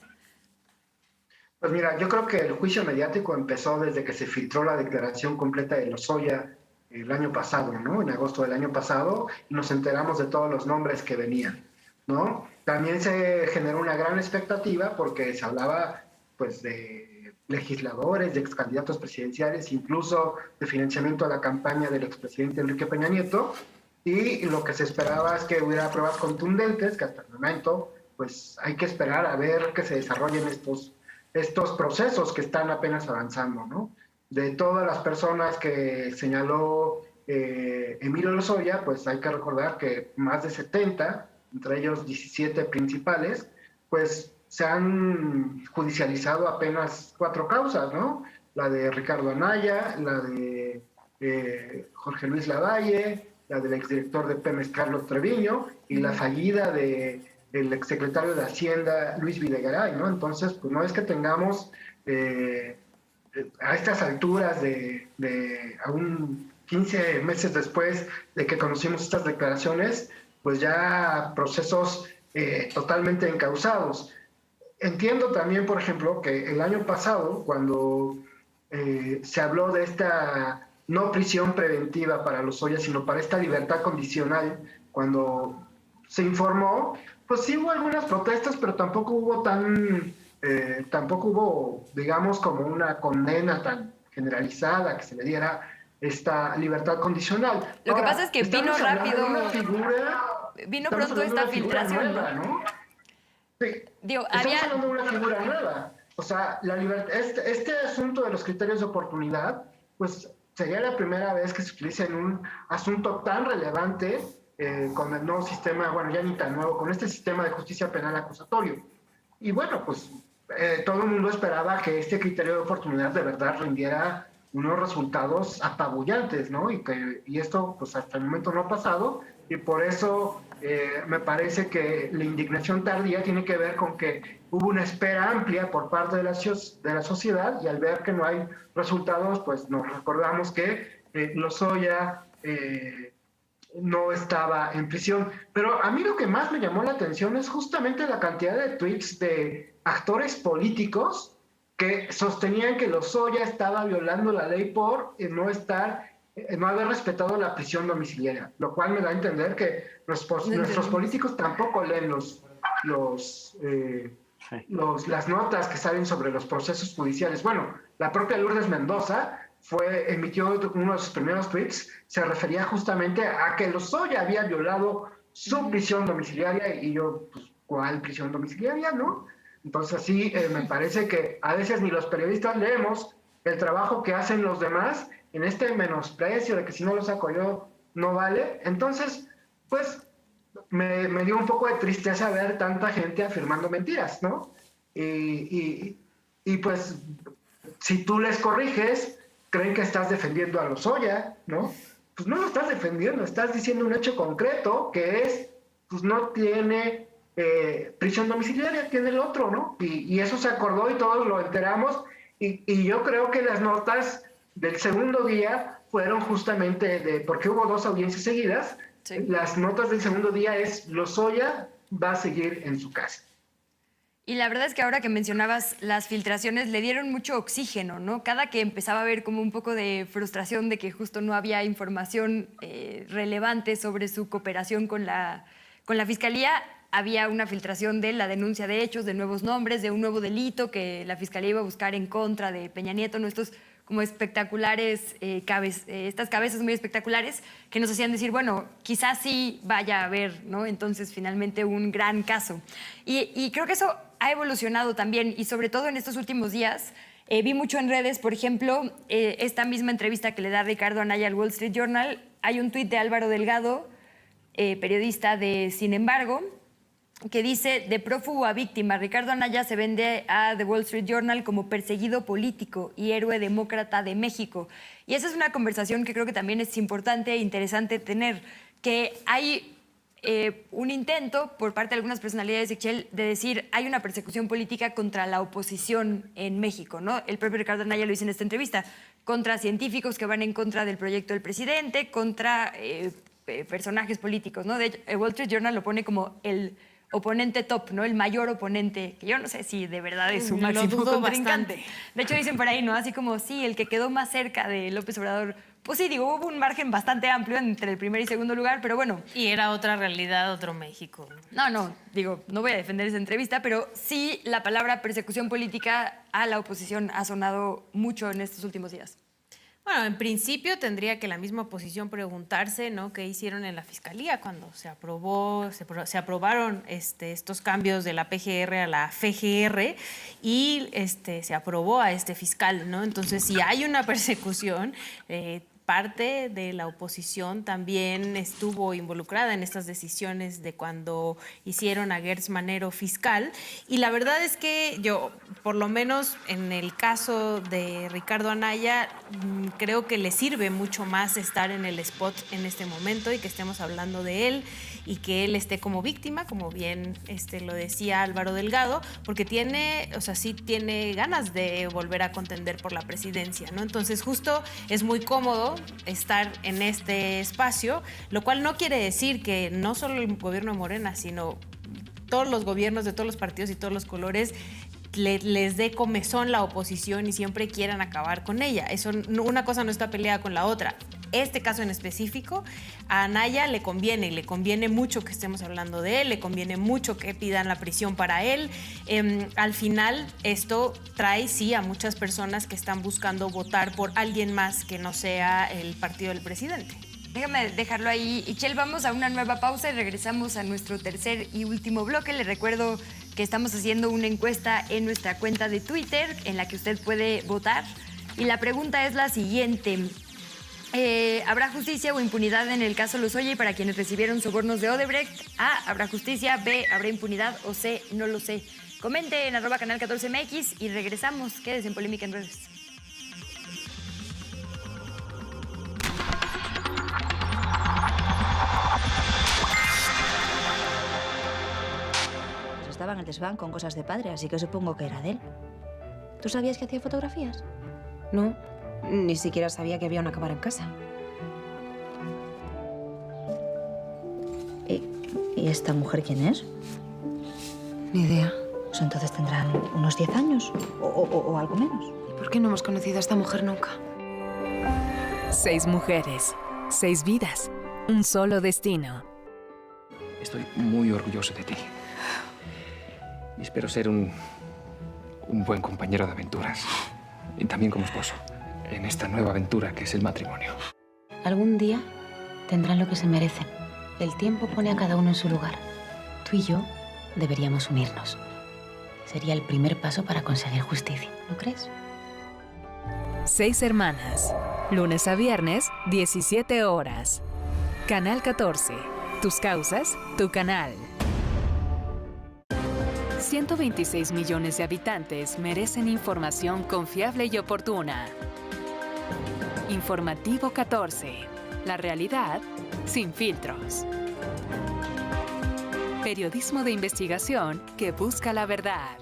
Pues mira, yo creo que el juicio mediático empezó desde que se filtró la declaración completa de Lozoya el año pasado, ¿no?, en agosto del año pasado, y nos enteramos de todos los nombres que venían, ¿no? También se generó una gran expectativa porque se hablaba, pues, de legisladores, de excandidatos presidenciales, incluso de financiamiento a la campaña del expresidente Enrique Peña Nieto, y lo que se esperaba es que hubiera pruebas contundentes, que hasta el momento, pues, hay que esperar a ver que se desarrollen estos procesos que están apenas avanzando, ¿no? De todas las personas que señaló Emilio Lozoya, pues hay que recordar que más de 70, entre ellos 17 principales, pues se han judicializado apenas 4 causas, ¿no? La de Ricardo Anaya, la de Jorge Luis Lavalle, la del exdirector de Pemex, Carlos Treviño, y la fallida del exsecretario de Hacienda, Luis Videgaray, ¿no? Entonces, pues no es que tengamos a estas alturas aún 15 meses después de que conocimos estas declaraciones, pues ya procesos totalmente encausados. Entiendo también, por ejemplo, que el año pasado, cuando se habló de esta no prisión preventiva para Lozoya, sino para esta libertad condicional, cuando se informó, pues sí hubo algunas protestas, pero tampoco hubo, digamos, como una condena tan generalizada que se le diera esta libertad condicional. Lo que pasa es que vino rápido, vino pronto esta filtración, nueva, ¿no? Sí, estamos hablando de una figura nueva. O sea, este asunto de los criterios de oportunidad, pues sería la primera vez que se utiliza en un asunto tan relevante con el nuevo sistema, bueno, ya ni tan nuevo, con este sistema de justicia penal acusatorio. Y bueno, pues todo el mundo esperaba que este criterio de oportunidad de verdad rindiera unos resultados apabullantes, ¿no? Y esto, pues hasta el momento no ha pasado, y por eso me parece que la indignación tardía tiene que ver con que hubo una espera amplia por parte de la sociedad, y al ver que no hay resultados, pues nos recordamos que Lozoya no estaba en prisión. Pero a mí lo que más me llamó la atención es justamente la cantidad de tweets de actores políticos que sostenían que Lozoya estaba violando la ley por no haber respetado la prisión domiciliaria, lo cual me da a entender que nuestros políticos tampoco leen las notas que salen sobre los procesos judiciales. Bueno, la propia Lourdes Mendoza emitió uno de sus primeros tweets, se refería justamente a que Lozoya había violado su prisión domiciliaria, y yo, pues, ¿cuál prisión domiciliaria, no? Entonces, sí, me parece que a veces ni los periodistas leemos el trabajo que hacen los demás en este menosprecio de que si no lo saco yo, no vale. Entonces, pues, me dio un poco de tristeza ver tanta gente afirmando mentiras, ¿no? Y pues, si tú les corriges, creen que estás defendiendo a Lozoya, ¿no? Pues no lo estás defendiendo, estás diciendo un hecho concreto que es, pues no tiene prisión domiciliaria, tiene el otro, ¿no? Y eso se acordó y todos lo enteramos, y yo creo que las notas del segundo día fueron justamente porque hubo 2 audiencias seguidas. Sí. Las notas del segundo día es Lozoya va a seguir en su casa. Y la verdad es que ahora que mencionabas las filtraciones, le dieron mucho oxígeno, ¿no? Cada que empezaba a haber como un poco de frustración de que justo no había información relevante sobre su cooperación con la Fiscalía, había una filtración de la denuncia de hechos, de nuevos nombres, de un nuevo delito que la Fiscalía iba a buscar en contra de Peña Nieto, ¿no? Estos como espectaculares, estas cabezas muy espectaculares que nos hacían decir, bueno, quizás sí vaya a haber, ¿no? Entonces, finalmente, un gran caso. Y creo que eso ha evolucionado también, y sobre todo en estos últimos días. Vi mucho en redes, por ejemplo, esta misma entrevista que le da Ricardo Anaya al Wall Street Journal. Hay un tuit de Álvaro Delgado, periodista de Sin Embargo, que dice: de prófugo a víctima, Ricardo Anaya se vende a The Wall Street Journal como perseguido político y héroe demócrata de México. Y esa es una conversación que creo que también es importante e interesante tener, que hay un intento por parte de algunas personalidades, Ixchel, de decir hay una persecución política contra la oposición en México, ¿no? El propio Ricardo Anaya lo dice en esta entrevista, contra científicos que van en contra del proyecto del presidente, contra personajes políticos, ¿no? De hecho, el Wall Street Journal lo pone como el oponente top, ¿no? El mayor oponente, que yo no sé si de verdad es su máximo contrincante. Bastante. De hecho, dicen por ahí, ¿no? Así como, sí, el que quedó más cerca de López Obrador. Pues sí, digo, hubo un margen bastante amplio entre el primer y segundo lugar, pero bueno. Y era otra realidad, otro México. No, digo, no voy a defender esa entrevista, pero sí la palabra persecución política a la oposición ha sonado mucho en estos últimos días. Bueno, en principio tendría que la misma oposición preguntarse, ¿no?, qué hicieron en la Fiscalía cuando se aprobaron estos cambios de la PGR a la FGR y se aprobó a este fiscal, ¿no? Entonces, si hay una persecución, parte de la oposición también estuvo involucrada en estas decisiones de cuando hicieron a Gertz Manero fiscal. Y la verdad es que yo, por lo menos en el caso de Ricardo Anaya, creo que le sirve mucho más estar en el spot en este momento y que estemos hablando de él y que él esté como víctima, como bien lo decía Álvaro Delgado, porque sí tiene ganas de volver a contender por la presidencia, ¿no? Entonces, justo es muy cómodo estar en este espacio, lo cual no quiere decir que no solo el gobierno de Morena, sino todos los gobiernos de todos los partidos y todos los colores les dé comezón la oposición y siempre quieran acabar con ella. Eso, una cosa no está peleada con la otra. Este caso en específico, a Anaya le conviene, y le conviene mucho que estemos hablando de él, le conviene mucho que pidan la prisión para él. Al final, esto trae, sí, a muchas personas que están buscando votar por alguien más que no sea el partido del presidente. Déjame dejarlo ahí. Ixchel, vamos a una nueva pausa y regresamos a nuestro tercer y último bloque. Les recuerdo que estamos haciendo una encuesta en nuestra cuenta de Twitter en la que usted puede votar. Y la pregunta es la siguiente. ¿Habrá justicia o impunidad en el caso Lozoya y para quienes recibieron sobornos de Odebrecht? A, ¿habrá justicia? B, ¿habrá impunidad? O C, no lo sé. Comente en @canal14mx y regresamos. Quédese en Polémica en Redes. Estaba en el desván con cosas de padre, así que supongo que era de él. ¿Tú sabías que hacía fotografías? No, ni siquiera sabía que había una cámara en casa. ¿Y esta mujer quién es? Ni idea. Pues entonces tendrán unos 10 años o algo menos. ¿Y por qué no hemos conocido a esta mujer nunca? 6 mujeres, 6 vidas, un solo destino. Estoy muy orgulloso de ti. Y espero ser un buen compañero de aventuras. Y también como esposo. En esta nueva aventura que es el matrimonio. Algún día tendrán lo que se merecen. El tiempo pone a cada uno en su lugar. Tú y yo deberíamos unirnos. Sería el primer paso para conseguir justicia, ¿no crees? 6 hermanas. Lunes a viernes, 17 horas. Canal 14. Tus causas, tu canal. 126 millones de habitantes merecen información confiable y oportuna. Informativo 14. La realidad sin filtros. Periodismo de investigación que busca la verdad.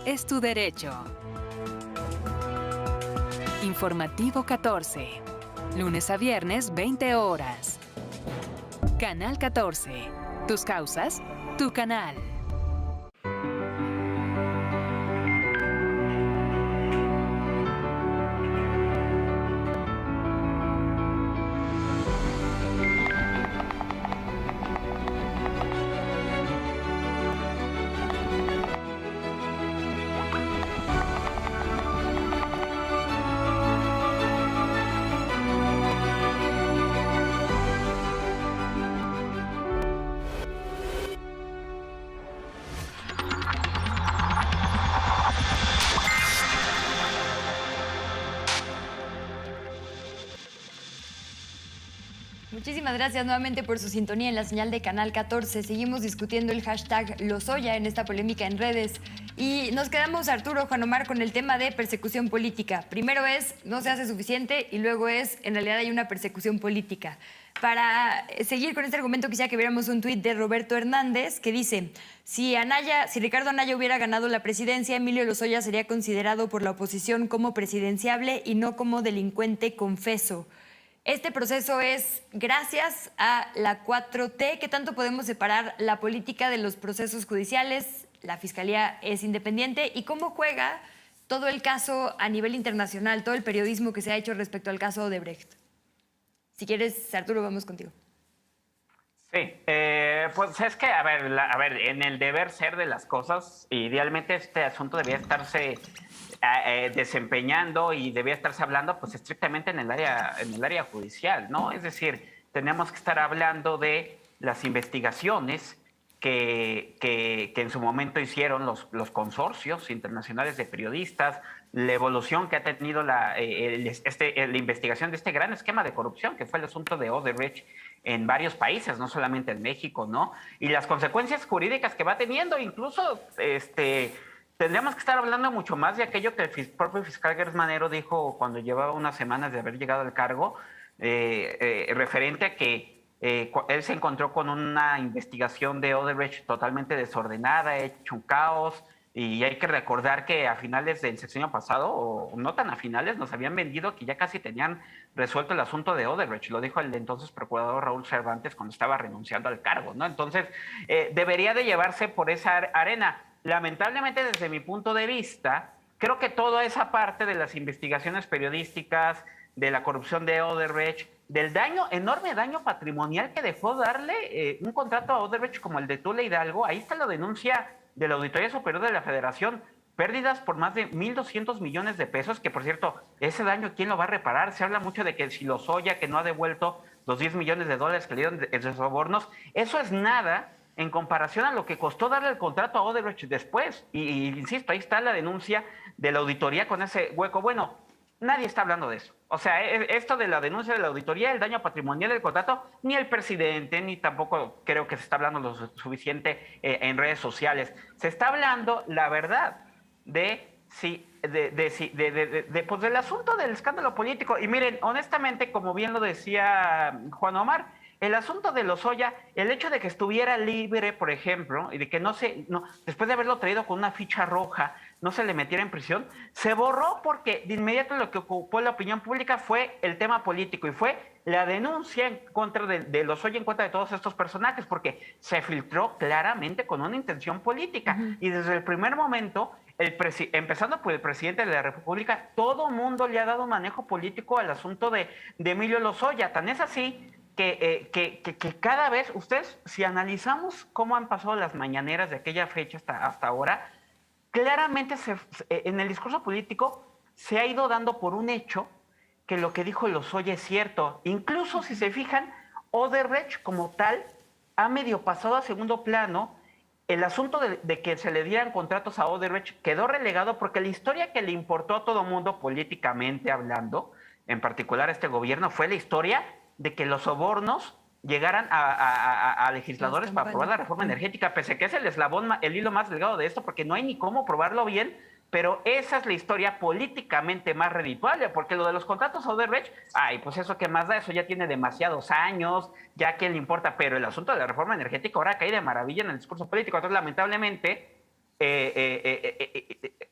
Es tu derecho. Informativo 14. Lunes a viernes, 20 horas. Canal 14. Tus causas, tu canal. Muchísimas gracias nuevamente por su sintonía en la señal de Canal 14. Seguimos discutiendo el hashtag Lozoya en esta polémica en redes. Y nos quedamos, Arturo, Juan Omar, con el tema de persecución política. Primero es, no se hace suficiente, y luego es, en realidad hay una persecución política. Para seguir con este argumento, quisiera que viéramos un tuit de Roberto Hernández que dice: si Ricardo Anaya hubiera ganado la presidencia, Emilio Lozoya sería considerado por la oposición como presidenciable y no como delincuente confeso. Este proceso es gracias a la 4T. ¿Qué tanto podemos separar la política de los procesos judiciales? La Fiscalía es independiente. ¿Y cómo juega todo el caso a nivel internacional, todo el periodismo que se ha hecho respecto al caso Odebrecht? Si quieres, Arturo, vamos contigo. Sí, pues es que, a ver, en el deber ser de las cosas, idealmente este asunto debía estarse desempeñando y debía estarse hablando pues estrictamente en el área judicial, ¿no? Es decir, tenemos que estar hablando de las investigaciones que en su momento hicieron los consorcios internacionales de periodistas, la evolución que ha tenido la investigación de este gran esquema de corrupción que fue el asunto de Odebrecht en varios países, no solamente en México, ¿no? Y las consecuencias jurídicas que va teniendo, incluso tendríamos que estar hablando mucho más de aquello que el propio fiscal Gers Manero dijo cuando llevaba unas semanas de haber llegado al cargo, referente a que él se encontró con una investigación de Odebrecht totalmente desordenada, hecho un caos, y hay que recordar que a finales del sexenio pasado, o no tan a finales, nos habían vendido que ya casi tenían resuelto el asunto de Odebrecht. Lo dijo el entonces procurador Raúl Cervantes cuando estaba renunciando al cargo, ¿no? Entonces, debería de llevarse por esa arena. Lamentablemente, desde mi punto de vista, creo que toda esa parte de las investigaciones periodísticas, de la corrupción de Odebrecht, del enorme daño patrimonial que dejó darle un contrato a Odebrecht como el de Tula Hidalgo, ahí está la denuncia de la Auditoría Superior de la Federación, pérdidas por más de 1.200 millones de pesos, que por cierto, ese daño, ¿quién lo va a reparar? Se habla mucho de que si Lozoya, que no ha devuelto los 10 millones de dólares que le dieron de sobornos, eso es nada en comparación a lo que costó darle el contrato a Odebrecht después. Y insisto, ahí está la denuncia de la auditoría con ese hueco. Bueno, nadie está hablando de eso. O sea, esto de la denuncia de la auditoría, el daño patrimonial del contrato, ni el presidente, ni tampoco creo que se está hablando lo suficiente en redes sociales. Se está hablando, la verdad, pues del asunto del escándalo político. Y miren, honestamente, como bien lo decía Juan Omar, el asunto de Lozoya, el hecho de que estuviera libre, por ejemplo, y de que después de haberlo traído con una ficha roja, no se le metiera en prisión, se borró porque de inmediato lo que ocupó la opinión pública fue el tema político y fue la denuncia en contra de Lozoya, en contra de todos estos personajes, porque se filtró claramente con una intención política. Y desde el primer momento, empezando por el presidente de la República, todo mundo le ha dado manejo político al asunto de Emilio Lozoya. Tan es así que cada vez, ustedes, si analizamos cómo han pasado las mañaneras de aquella fecha hasta ahora, claramente en el discurso político se ha ido dando por un hecho que lo que dijo Lozoya es cierto. Incluso si se fijan, Odebrecht como tal ha medio pasado a segundo plano. El asunto de que se le dieran contratos a Odebrecht quedó relegado porque la historia que le importó a todo mundo políticamente hablando, en particular a este gobierno, fue la historia de que los sobornos llegaran a legisladores para aprobar la reforma energética, pese a que es el hilo más delgado de esto, porque no hay ni cómo probarlo bien, pero esa es la historia políticamente más redituable, porque lo de los contratos a Odebrecht, pues eso que más da, eso ya tiene demasiados años, ya a quién le importa, pero el asunto de la reforma energética ahora cae de maravilla en el discurso político. Entonces, lamentablemente,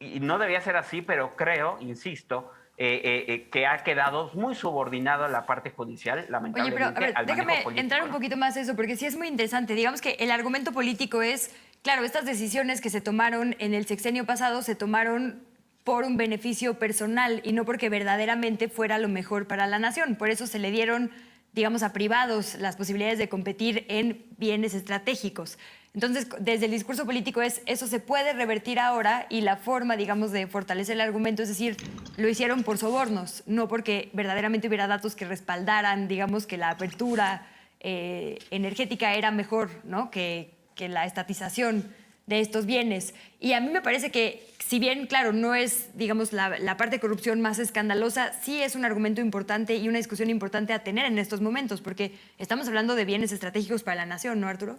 y no debía ser así, pero creo, insisto, que ha quedado muy subordinado a la parte judicial, lamentablemente. Oye, pero a ver, déjame entrar un poquito más a eso, porque sí es muy interesante. Digamos que el argumento político es, claro, estas decisiones que se tomaron en el sexenio pasado se tomaron por un beneficio personal y no porque verdaderamente fuera lo mejor para la nación. Por eso se le dieron, digamos, a privados las posibilidades de competir en bienes estratégicos. Entonces, desde el discurso político eso se puede revertir ahora y la forma, digamos, de fortalecer el argumento es decir, lo hicieron por sobornos, no porque verdaderamente hubiera datos que respaldaran, digamos, que la apertura energética era mejor, ¿no?, que la estatización de estos bienes. Y a mí me parece que, si bien, claro, no es, digamos, la parte de corrupción más escandalosa, sí es un argumento importante y una discusión importante a tener en estos momentos, porque estamos hablando de bienes estratégicos para la nación, ¿no, Arturo?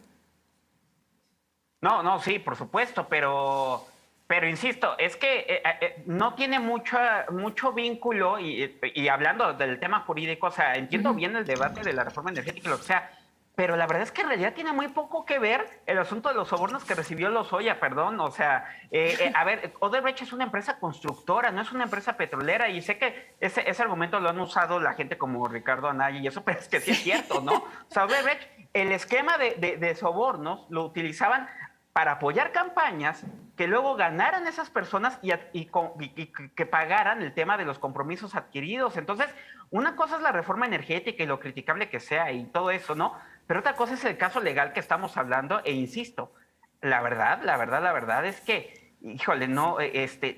No, sí, por supuesto, pero insisto, es que no tiene mucho vínculo y hablando del tema jurídico, o sea, entiendo bien el debate de la reforma energética y lo que sea, pero la verdad es que en realidad tiene muy poco que ver el asunto de los sobornos que recibió Lozoya, perdón, o sea, a ver, Odebrecht es una empresa constructora, no es una empresa petrolera, y sé que ese argumento lo han usado la gente como Ricardo Anaya y eso, pero es que sí es cierto, ¿no? O sea, Odebrecht, el esquema de sobornos lo utilizaban para apoyar campañas que luego ganaran esas personas y que pagaran el tema de los compromisos adquiridos. Entonces, una cosa es la reforma energética y lo criticable que sea y todo eso, ¿no? Pero otra cosa es el caso legal que estamos hablando e insisto, la verdad es que, híjole, no,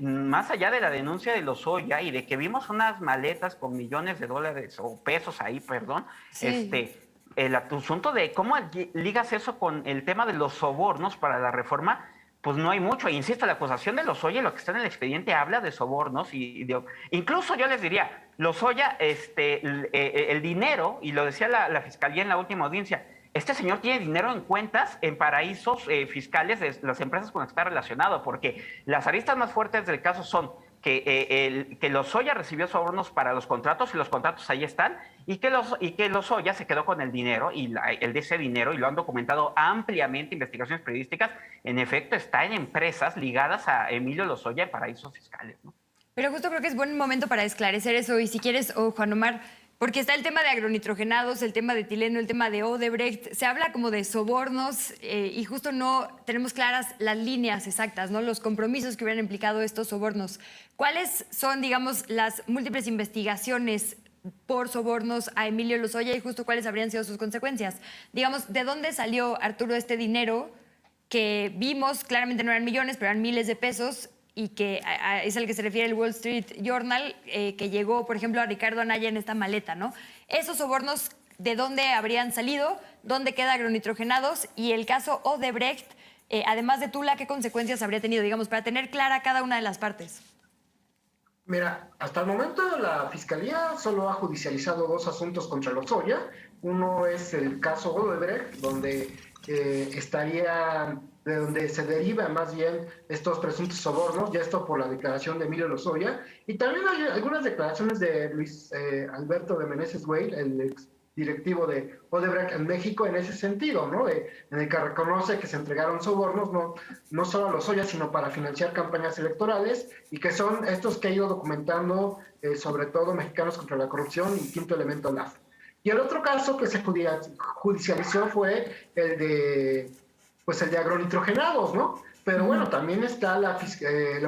más allá de la denuncia de Lozoya y de que vimos unas maletas con millones de dólares o pesos ahí, perdón, sí. El asunto de cómo ligas eso con el tema de los sobornos para la reforma, pues no hay mucho. Insisto, la acusación de Lozoya, lo que está en el expediente, habla de sobornos incluso yo les diría, Lozoya, el dinero, y lo decía la fiscalía en la última audiencia, este señor tiene dinero en cuentas en paraísos fiscales de las empresas con las que está relacionado, porque las aristas más fuertes del caso son que Lozoya recibió sobornos para los contratos y los contratos ahí están, y que Lozoya se quedó con el dinero y el de ese dinero, y lo han documentado ampliamente investigaciones periodísticas, en efecto está en empresas ligadas a Emilio Lozoya en paraísos fiscales, ¿no? Pero justo creo que es buen momento para esclarecer eso, y si quieres, Juan Omar, porque está el tema de agronitrogenados, el tema de etileno, el tema de Odebrecht, se habla como de sobornos y justo no tenemos claras las líneas exactas, ¿no?, los compromisos que hubieran implicado estos sobornos. ¿Cuáles son, digamos, las múltiples investigaciones por sobornos a Emilio Lozoya y justo cuáles habrían sido sus consecuencias? Digamos, ¿de dónde salió, Arturo, este dinero que vimos, claramente no eran millones, pero eran miles de pesos, y que es al que se refiere el Wall Street Journal, que llegó, por ejemplo, a Ricardo Anaya en esta maleta, ¿no? Esos sobornos, ¿de dónde habrían salido? ¿Dónde queda agronitrogenados? Y el caso Odebrecht, además de Tula, ¿qué consecuencias habría tenido, digamos, para tener clara cada una de las partes? Mira, hasta el momento la Fiscalía solo ha judicializado 2 asuntos contra Lozoya. Uno es el caso Odebrecht, donde de donde se derivan más bien estos presuntos sobornos, ya esto por la declaración de Emilio Lozoya, y también hay algunas declaraciones de Luis Alberto de Meneses Weil, el directivo de Odebrecht en México en ese sentido, ¿no? En el que reconoce que se entregaron sobornos no solo a Lozoya, sino para financiar campañas electorales, y que son estos que ha ido documentando sobre todo Mexicanos contra la Corrupción y Quinto Elemento LAF. Y el otro caso que se judicializó fue el de agronitrogenados, ¿no? Pero bueno, también está la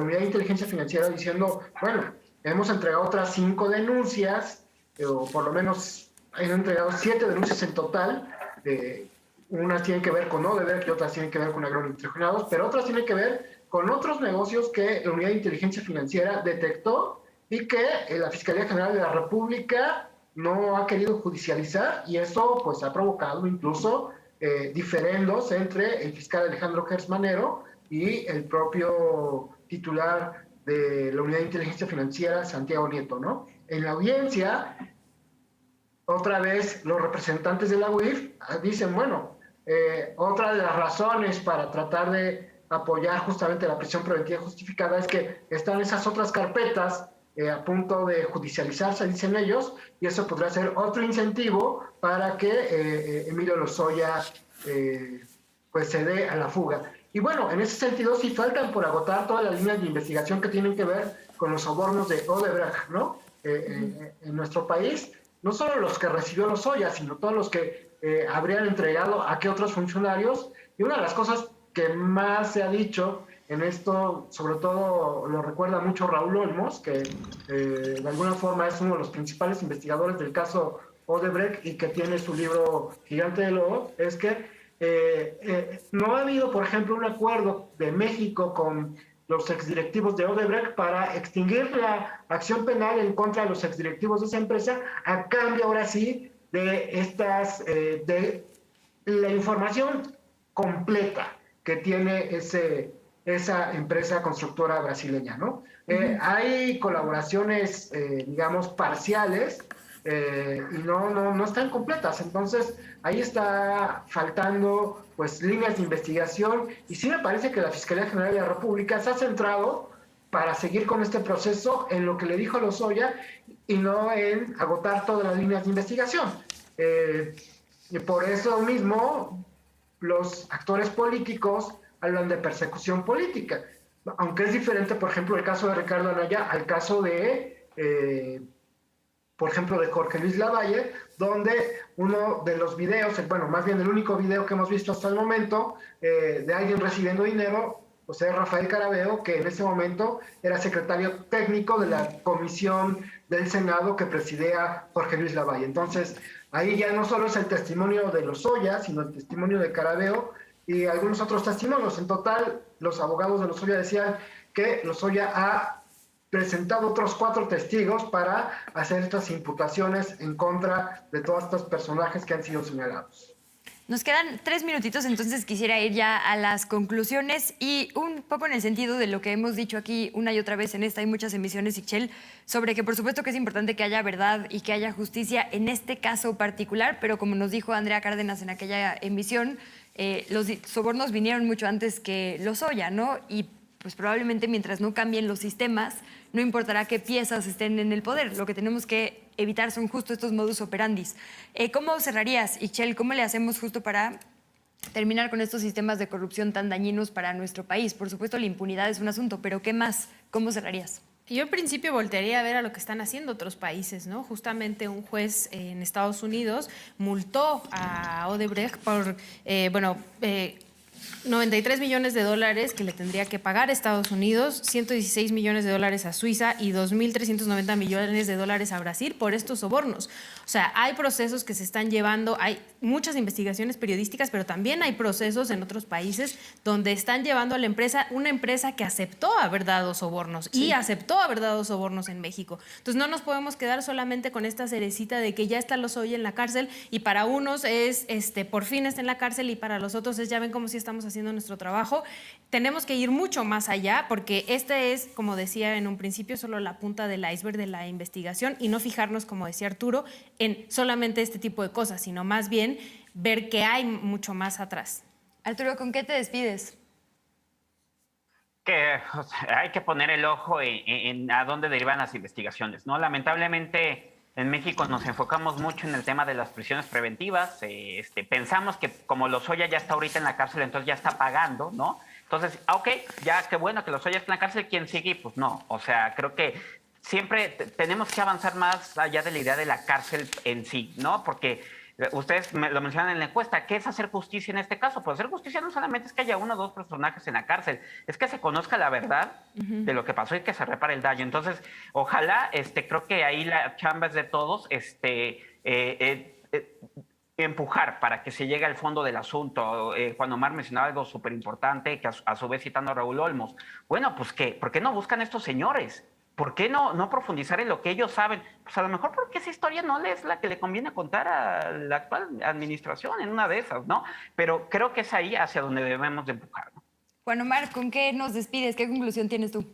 Unidad de Inteligencia Financiera diciendo, bueno, hemos entregado otras 5 denuncias, o por lo menos han entregado 7 denuncias en total. Unas tienen que ver con Odebrecht y otras tienen que ver con agronitrogenados, pero otras tienen que ver con otros negocios que la Unidad de Inteligencia Financiera detectó y que la Fiscalía General de la República no ha querido judicializar, y eso pues ha provocado incluso diferendos entre el fiscal Alejandro Gertz Manero y el propio titular de la Unidad de Inteligencia Financiera, Santiago Nieto, ¿no? En la audiencia, otra vez los representantes de la UIF dicen, bueno, otra de las razones para tratar de apoyar justamente la prisión preventiva justificada es que están esas otras carpetas a punto de judicializarse, dicen ellos, y eso podría ser otro incentivo para que Emilio Lozoya pues se dé a la fuga. Y bueno, en ese sentido sí faltan por agotar todas las líneas de investigación que tienen que ver con los sobornos de Odebrecht, ¿no? En nuestro país, no solo los que recibió Lozoya, sino todos los que habrían entregado a qué otros funcionarios. Y una de las cosas que más se ha dicho en esto, sobre todo lo recuerda mucho Raúl Olmos, que de alguna forma es uno de los principales investigadores del caso Odebrecht y que tiene su libro Gigante del Lobo, es que no ha habido, por ejemplo, un acuerdo de México con los exdirectivos de Odebrecht para extinguir la acción penal en contra de los exdirectivos de esa empresa, a cambio ahora sí de la información completa que tiene esa empresa constructora brasileña, ¿no? Hay colaboraciones, digamos, parciales, y no están completas. Entonces ahí está faltando pues líneas de investigación, y sí me parece que la Fiscalía General de la República se ha centrado para seguir con este proceso en lo que le dijo Lozoya y no en agotar todas las líneas de investigación. Y por eso mismo los actores políticos hablan de persecución política, aunque es diferente, por ejemplo, el caso de Ricardo Anaya al caso de por ejemplo, de Jorge Luis Lavalle, donde uno de los videos, bueno, más bien el único video que hemos visto hasta el momento de alguien recibiendo dinero, pues es Rafael Carabeo, que en ese momento era secretario técnico de la comisión del Senado que presidía Jorge Luis Lavalle. Entonces, ahí ya no solo es el testimonio de Lozoya, sino el testimonio de Carabeo y algunos otros testimonios. En total, los abogados de Lozoya decían que Lozoya ha presentado otros 4 testigos para hacer estas imputaciones en contra de todos estos personajes que han sido señalados. Nos quedan 3 minutitos, entonces quisiera ir ya a las conclusiones y un poco en el sentido de lo que hemos dicho aquí una y otra vez en esta y muchas emisiones, Ixchel, sobre que por supuesto que es importante que haya verdad y que haya justicia en este caso particular, pero como nos dijo Andrea Cárdenas en aquella emisión, los sobornos vinieron mucho antes que Lozoya, ¿no? Y pues probablemente mientras no cambien los sistemas, no importará qué piezas estén en el poder. Lo que tenemos que evitar son justo estos modus operandis. ¿Cómo cerrarías, Ixchel? ¿Cómo le hacemos justo para terminar con estos sistemas de corrupción tan dañinos para nuestro país? Por supuesto, la impunidad es un asunto, pero ¿qué más? ¿Cómo cerrarías? Yo en principio voltearía a ver a lo que están haciendo otros países, ¿no? Justamente un juez en Estados Unidos multó a Odebrecht por, 93 millones de dólares que le tendría que pagar a Estados Unidos, 116 millones de dólares a Suiza y 2.390 millones de dólares a Brasil por estos sobornos. O sea, hay procesos que se están llevando, hay muchas investigaciones periodísticas, pero también hay procesos en otros países donde están llevando a la empresa, una empresa que aceptó haber dado sobornos y aceptó haber dado sobornos en México. Entonces no nos podemos quedar solamente con esta cerecita de que ya está Lozoya en la cárcel y para unos es por fin está en la cárcel y para los otros es ya ven cómo sí estamos haciendo nuestro trabajo. Tenemos que ir mucho más allá porque este es, como decía en un principio, solo la punta del iceberg de la investigación y no fijarnos, como decía Arturo, en solamente este tipo de cosas, sino más bien ver que hay mucho más atrás. Arturo, ¿con qué te despides? Que hay que poner el ojo en a dónde derivan las investigaciones, ¿no? Lamentablemente En México nos enfocamos mucho en el tema de las prisiones preventivas. Pensamos que como Lozoya ya está ahorita en la cárcel, entonces ya está pagando, ¿no? Entonces, ok, ya qué bueno que Lozoya está en la cárcel, ¿quién sigue? Pues no. O sea, creo que siempre tenemos que avanzar más allá de la idea de la cárcel en sí, ¿no? Porque ustedes lo mencionan en la encuesta, ¿qué es hacer justicia en este caso? Pues hacer justicia no solamente es que haya 1 o 2 personajes en la cárcel, es que se conozca la verdad de lo que pasó y que se repare el daño. Entonces, ojalá, creo que ahí la chamba es de todos, empujar para que se llegue al fondo del asunto. Juan Omar mencionaba algo súper importante, que a su vez citando a Raúl Olmos. Bueno, pues ¿por qué no buscan estos señores? ¿Por qué no profundizar en lo que ellos saben? Pues a lo mejor porque esa historia no es la que le conviene contar a la actual administración en una de esas, ¿no? Pero creo que es ahí hacia donde debemos de empujar, ¿no? Juan Omar, ¿con qué nos despides? ¿Qué conclusión tienes tú?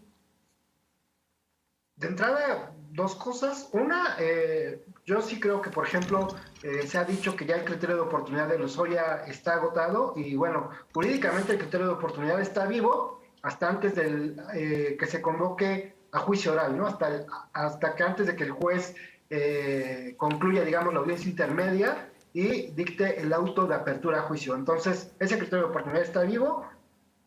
De entrada, 2 cosas. Una, yo sí creo que, por ejemplo, se ha dicho que ya el criterio de oportunidad de Lozoya está agotado y, bueno, jurídicamente el criterio de oportunidad está vivo hasta antes que se convoque a juicio oral, ¿no? Hasta que antes de que el juez concluya, digamos, la audiencia intermedia y dicte el auto de apertura a juicio. Entonces, ese criterio de oportunidad está vivo.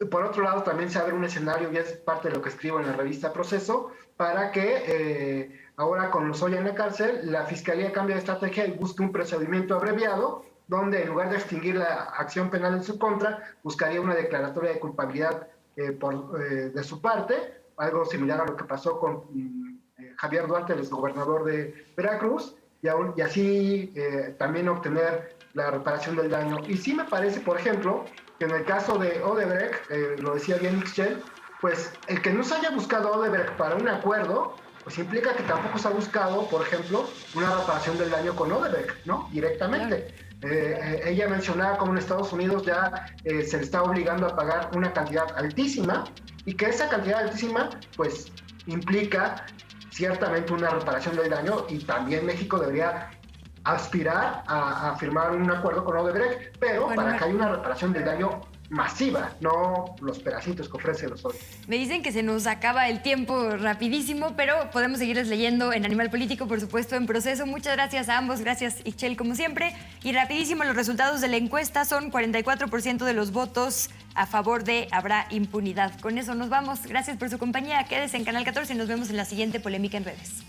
Por otro lado, también se abre un escenario, y es parte de lo que escribo en la revista Proceso, para que ahora con Lozoya en la cárcel, la Fiscalía cambie de estrategia y busque un procedimiento abreviado, donde en lugar de extinguir la acción penal en su contra, buscaría una declaratoria de culpabilidad de su parte, algo similar a lo que pasó con Javier Duarte, el exgobernador de Veracruz, y así también obtener la reparación del daño. Y sí me parece, por ejemplo, que en el caso de Odebrecht, lo decía bien Ixchel, pues el que no se haya buscado a Odebrecht para un acuerdo, pues implica que tampoco se ha buscado, por ejemplo, una reparación del daño con Odebrecht, ¿no? Directamente. Ella mencionaba cómo en Estados Unidos ya se le está obligando a pagar una cantidad altísima y que esa cantidad altísima pues implica ciertamente una reparación del daño y también México debería aspirar a firmar un acuerdo con Odebrecht, pero para que haya una reparación del daño masiva, no los pedacitos que ofrece Lozoya. Me dicen que se nos acaba el tiempo rapidísimo, pero podemos seguirles leyendo en Animal Político, por supuesto, en Proceso. Muchas gracias a ambos, gracias Ixchel como siempre. Y rapidísimo, los resultados de la encuesta son 44% de los votos a favor de habrá impunidad. Con eso nos vamos. Gracias por su compañía. Quédese en Canal 14 y nos vemos en la siguiente Polémica en Redes.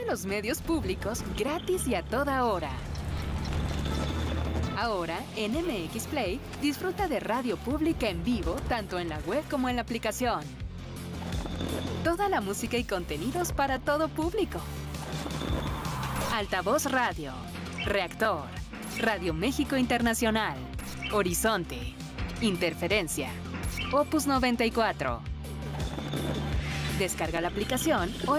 Los medios públicos gratis y a toda hora. Ahora, en MX Play, disfruta de radio pública en vivo, tanto en la web como en la aplicación. Toda la música y contenidos para todo público. Altavoz Radio, Reactor, Radio México Internacional, Horizonte, Interferencia, Opus 94. Descarga la aplicación o